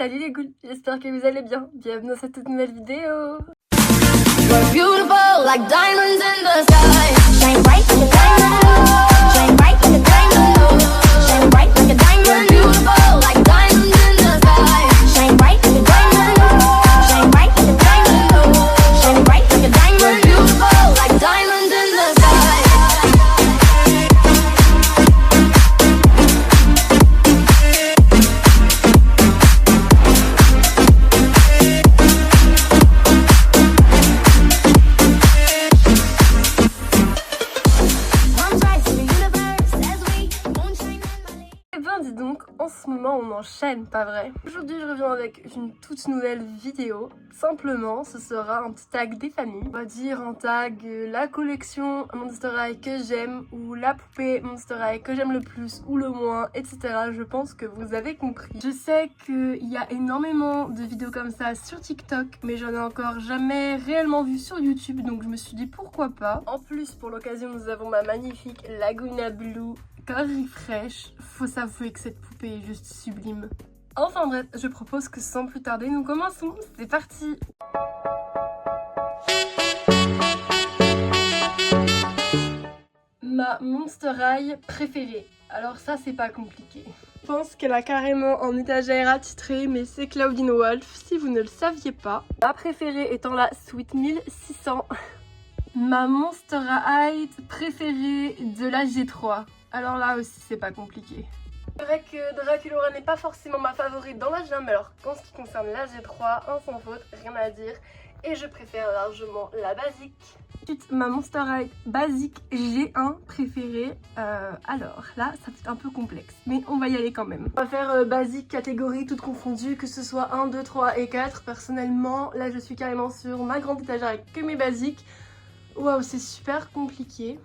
Salut les ghouls, j'espère que vous allez bien. Bienvenue dans cette toute nouvelle vidéo. We're beautiful like diamonds in the sky. Shine bright like a diamond. Shine bright like a diamond. Shine bright like a diamond. We're beautiful like diamonds in the sky. Shine bright like a diamond. Shine bright like a diamond. Shine bright like a diamond. We're beautiful like diamonds in the sky. En ce moment on enchaîne, pas vrai? Aujourd'hui je reviens avec une toute nouvelle vidéo. Simplement ce sera un petit tag des familles. On va dire un tag la collection Monster High que j'aime, ou la poupée Monster High que j'aime le plus ou le moins, etc. Je pense que vous avez compris. Je sais qu'il y a énormément de vidéos comme ça sur TikTok, mais j'en ai encore jamais réellement vu sur YouTube, donc je me suis dit pourquoi pas. En plus pour l'occasion nous avons ma magnifique Laguna Blue Curry Fresh. Faut s'avouer que cette poupée est juste sublime. Enfin bref, je propose que sans plus tarder, nous commençons. C'est parti! Ma Monster High préférée. Alors ça, c'est pas compliqué. Je pense qu'elle a carrément en étagère attitrée, mais c'est Claudine Wolf, si vous ne le saviez pas. Ma préférée étant la Sweet 1600. Ma Monster High préférée de la G3. Alors là aussi c'est pas compliqué. C'est vrai que Draculaura n'est pas forcément ma favorite dans la G1, mais alors qu'en ce qui concerne la G3, un sans faute, rien à dire. Et je préfère largement la basique. Ensuite, ma Monster High basique G1 préférée. Alors là, ça peut être un peu complexe, mais on va y aller quand même. On va faire basique, catégorie, toutes confondues, que ce soit 1, 2, 3 et 4. Personnellement, là je suis carrément sur ma grande étagère avec que mes basiques. Waouh, c'est super compliqué.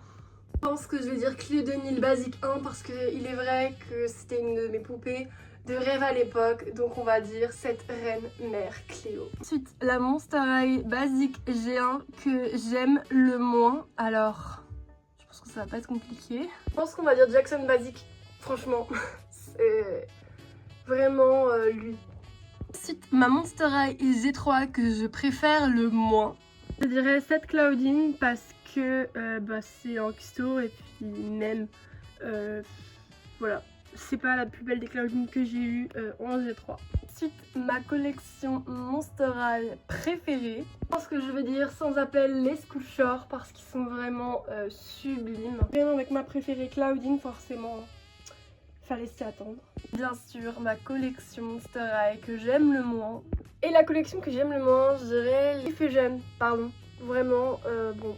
Je pense que je vais dire Clé de Nil basique 1 parce qu'il est vrai que c'était une de mes poupées de rêve à l'époque, donc on va dire cette reine mère Cléo. Ensuite, la Monster High basique G1 que j'aime le moins. Alors, je pense que ça va pas être compliqué. Je pense qu'on va dire Jackson basique, franchement, c'est vraiment lui. Ensuite, ma Monster High G3 que je préfère le moins. Je dirais cette Claudine parce que c'est en custo et puis même voilà, c'est pas la plus belle des Claudines que j'ai eues en G3. Ensuite, ma collection Monster High préférée. Je pense que je vais dire sans appel les Sculpture parce qu'ils sont vraiment sublimes. Vraiment avec ma préférée Claudine, forcément fallait s'y attendre. Bien sûr, ma collection Monster High que j'aime le moins. Et la collection que j'aime le moins, je dirais les Fusion, pardon. Vraiment, bon,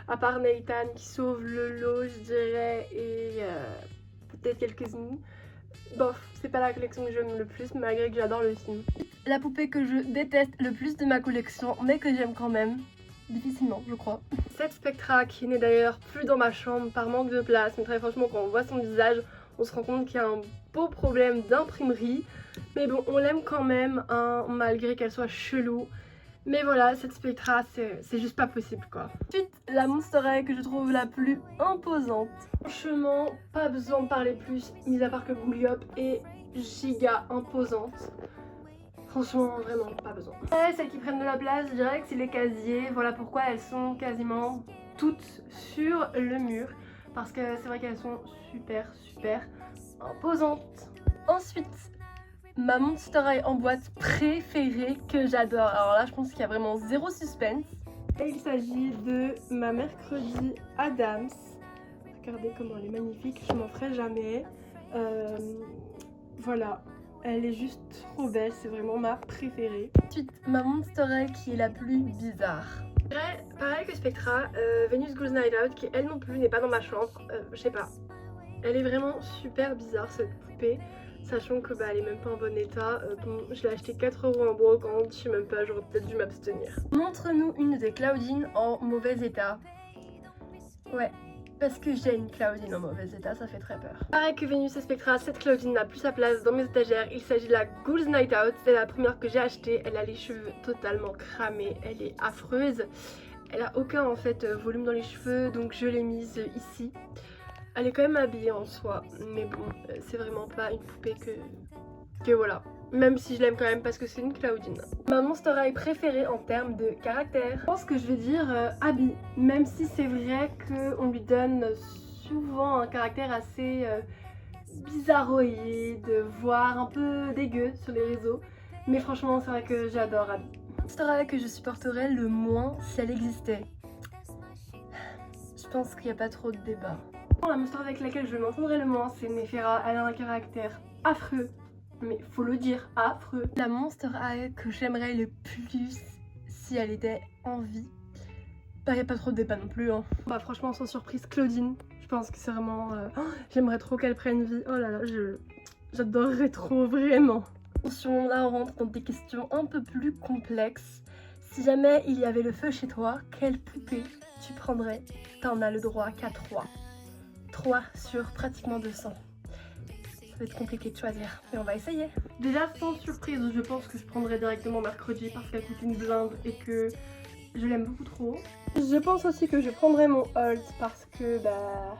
à part Nathan qui sauve le lot, je dirais, et peut-être quelques-unes. Bof, c'est pas la collection que j'aime le plus, malgré que j'adore le film. La poupée que je déteste le plus de ma collection, mais que j'aime quand même, difficilement, je crois. Cette Spectra qui n'est d'ailleurs plus dans ma chambre par manque de place, mais très franchement, quand on voit son visage, on se rend compte qu'il y a un beau problème d'imprimerie. Mais bon, on l'aime quand même, hein, malgré qu'elle soit chelou. Mais voilà, cette Spectra, c'est juste pas possible quoi. Ensuite, la Monster High que je trouve la plus imposante. Franchement, pas besoin de parler plus, mis à part que Gouliop est giga imposante. Franchement, vraiment pas besoin. Et celles qui prennent de la place, je dirais que c'est les casiers. Voilà pourquoi elles sont quasiment toutes sur le mur. Parce que c'est vrai qu'elles sont super imposantes. Ensuite, ma Monster High en boîte préférée que j'adore. Alors là, je pense qu'il y a vraiment zéro suspense. Et il s'agit de ma Mercredi Adams. Regardez comment elle est magnifique, je m'en ferai jamais. Voilà, elle est juste trop belle, c'est vraiment ma préférée. Ensuite, ma Monster High qui est la plus bizarre. Pareil que Spectra, Venus Goes Night Out, qui elle non plus n'est pas dans ma chambre, je sais pas. Elle est vraiment super bizarre cette poupée, sachant que elle est même pas en bon état. Bon, je l'ai acheté 4 € en brocante, je sais même pas, j'aurais peut-être dû m'abstenir. Montre-nous une des Claudines en mauvais état. Ouais, parce que j'ai une Claudine en mauvais état, ça fait très peur. Pareil que Venus et Spectra, cette Claudine n'a plus sa place dans mes étagères. Il s'agit de la Ghouls Night Out, c'est la première que j'ai achetée. Elle a les cheveux totalement cramés, elle est affreuse. Elle a aucun en fait volume dans les cheveux, donc je l'ai mise ici. Elle est quand même habillée en soi, mais bon, c'est vraiment pas une poupée que voilà. Même si je l'aime quand même parce que c'est une Claudine. Ma Monster High préférée en termes de caractère, je pense que je vais dire Abby. Même si c'est vrai qu'on lui donne souvent un caractère assez bizarroïde, voire un peu dégueu sur les réseaux. Mais franchement, c'est vrai que j'adore Abby. Monster High que je supporterais le moins si elle existait. Je pense qu'il n'y a pas trop de débat. La Monster avec laquelle je m'entendrais le moins, c'est Nefera. Elle a un caractère affreux. Mais faut le dire, affreux. La Monster High que j'aimerais le plus si elle était en vie, bah y a pas trop de débat non plus hein. Bah franchement sans surprise Claudine, je pense que c'est vraiment... j'aimerais trop qu'elle prenne vie, oh là là, j'adorerais trop vraiment. Attention, là on rentre dans des questions un peu plus complexes. Si jamais il y avait le feu chez toi, quelle poupée tu prendrais? T'en as le droit qu'à 3. 3 sur pratiquement 200. Ça va être compliqué de choisir, mais on va essayer. Déjà sans surprise, je pense que je prendrai directement mercredi parce qu'elle coûte une blinde et que je l'aime beaucoup trop. Je pense aussi que je prendrai mon Holt parce que bah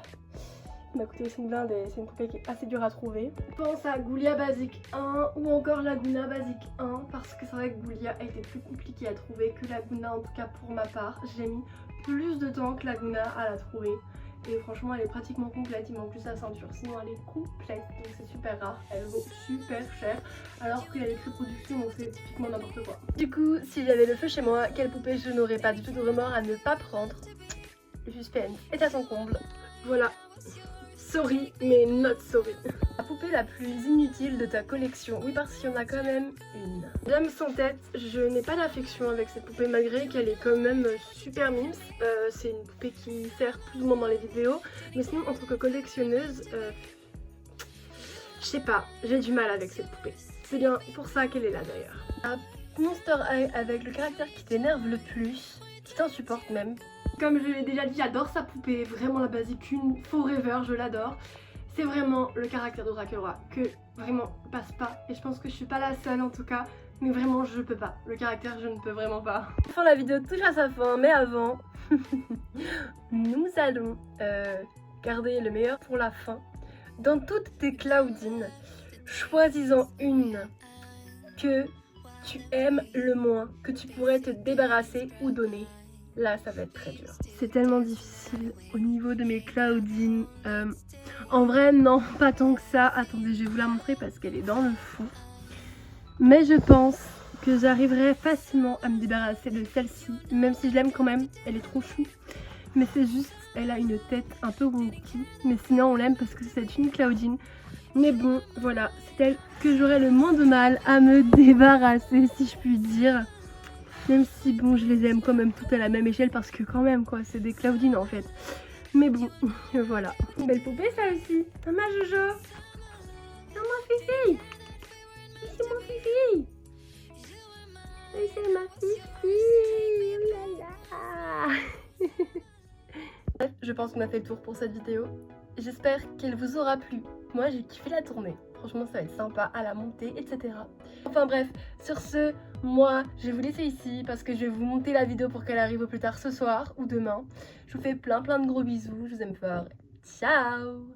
il m'a coûté aussi une blinde et c'est une poupée qui est assez dure à trouver. Je pense à Ghoulia Basique 1 ou encore Laguna Basique 1 parce que c'est vrai que Ghoulia a été plus compliquée à trouver que Laguna, en tout cas pour ma part. J'ai mis plus de temps que Laguna à la trouver. Et franchement elle est pratiquement complète, il manque juste la ceinture, sinon elle est complète, donc c'est super rare, elle vaut super cher, alors qu'il y a l'écrit production, donc c'est typiquement n'importe quoi. Du coup, si j'avais le feu chez moi, quelle poupée je n'aurais pas du tout de remords à ne pas prendre? Suspense est à son comble. Voilà, sorry mais not sorry. La poupée la plus inutile de ta collection? Oui, parce qu'il y en a quand même une. J'aime sans tête, je n'ai pas d'affection avec cette poupée malgré qu'elle est quand même super mimes. C'est une poupée qui sert plus ou moins dans les vidéos, mais sinon en tant que collectionneuse, je sais pas, j'ai du mal avec cette poupée. C'est bien pour ça qu'elle est là d'ailleurs. La Monster High avec le caractère qui t'énerve le plus, qui t'insupporte même. Comme je l'ai déjà dit, j'adore sa poupée, vraiment la basique une forever, je l'adore. C'est vraiment le caractère de Dracula que vraiment passe pas, et je pense que je suis pas la seule en tout cas, mais vraiment je peux pas, le caractère je ne peux vraiment pas. Enfin la vidéo touche à sa fin, mais avant nous allons garder le meilleur pour la fin. Dans toutes tes Claudines, choisis-en une que tu aimes le moins, que tu pourrais te débarrasser ou donner. Là ça va être très dur. C'est tellement difficile au niveau de mes Claudines. En vrai non, pas tant que ça. Attendez, je vais vous la montrer parce qu'elle est dans le fond. Mais je pense que j'arriverai facilement à me débarrasser de celle-ci. Même si je l'aime quand même, elle est trop chou. Mais c'est juste, elle a une tête un peu wonky. Mais sinon on l'aime parce que c'est une Claudine. Mais bon, voilà, c'est elle que j'aurais le moins de mal à me débarrasser si je puis dire. Même si bon, je les aime quand même toutes à la même échelle parce que quand même quoi, c'est des Claudines en fait. Mais bon, voilà. Une belle poupée ça aussi. Ah ma Jojo. Ah ma fifi. C'est mon fifi. C'est ma fifi. Oh là là. Bref, je pense qu'on a fait le tour pour cette vidéo. J'espère qu'elle vous aura plu. Moi j'ai kiffé la tournée. Franchement ça va être sympa à la monter, etc. Enfin bref, sur ce, moi je vais vous laisser ici parce que je vais vous monter la vidéo pour qu'elle arrive au plus tard ce soir ou demain. Je vous fais plein de gros bisous, je vous aime fort. Ciao!